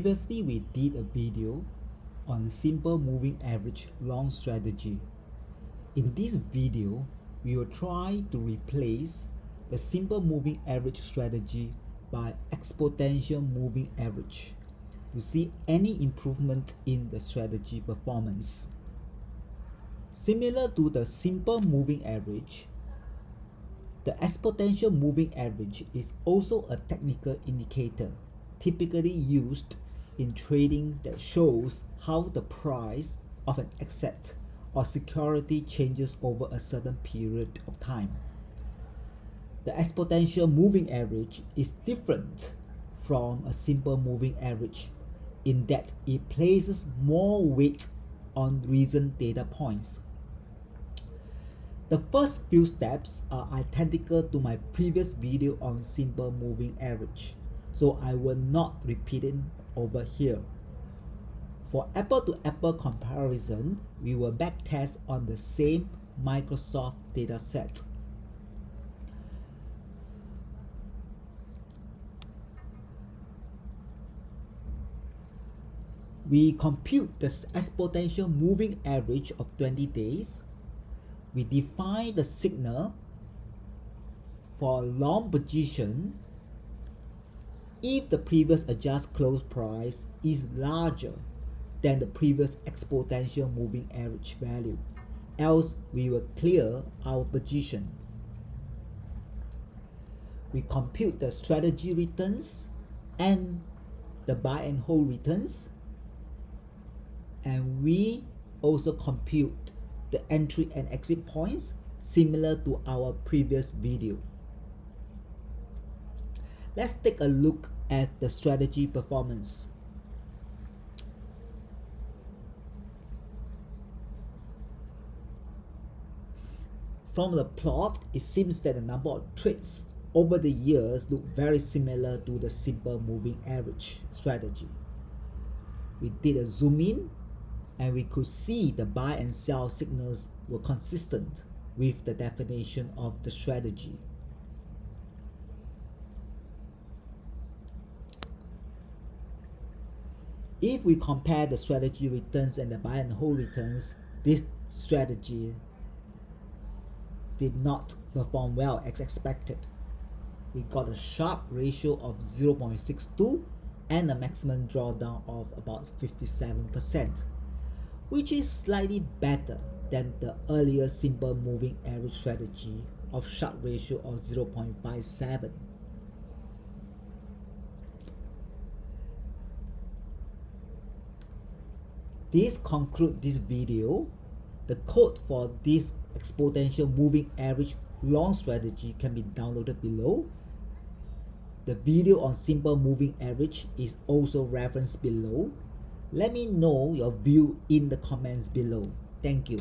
Previously, we did a video on simple moving average long strategy. In this video, we will try to replace the simple moving average strategy by exponential moving average to see any improvement in the strategy performance. Similar to the simple moving average, the exponential moving average is also a technical indicator typically used in trading that shows how the price of an asset or security changes over a certain period of time. The exponential moving average is different from a simple moving average in that it places more weight on recent data points. The first few steps are identical to my previous video on simple moving average, so I will not repeat it over here. For apple-to-apple comparison, we will backtest on the same Microsoft dataset. We compute the exponential moving average of 20 days. We define the signal for long position if the previous adjusted close price is larger than the previous exponential moving average value, else we will clear our position. We compute the strategy returns and the buy and hold returns, and we also compute the entry and exit points similar to our previous video. Let's take a look at the strategy performance. From the plot, it seems that the number of trades over the years look very similar to the simple moving average strategy. We did a zoom in and we could see the buy and sell signals were consistent with the definition of the strategy. If we compare the strategy returns and the buy and hold returns, this strategy did not perform well as expected. We got a sharp ratio of 0.62 and a maximum drawdown of about 57%, which is slightly better than the earlier simple moving average strategy of sharp ratio of 0.57. This concludes this video. The code for this exponential moving average long strategy can be downloaded below. The video on simple moving average is also referenced below. Let me know your view in the comments below. Thank you.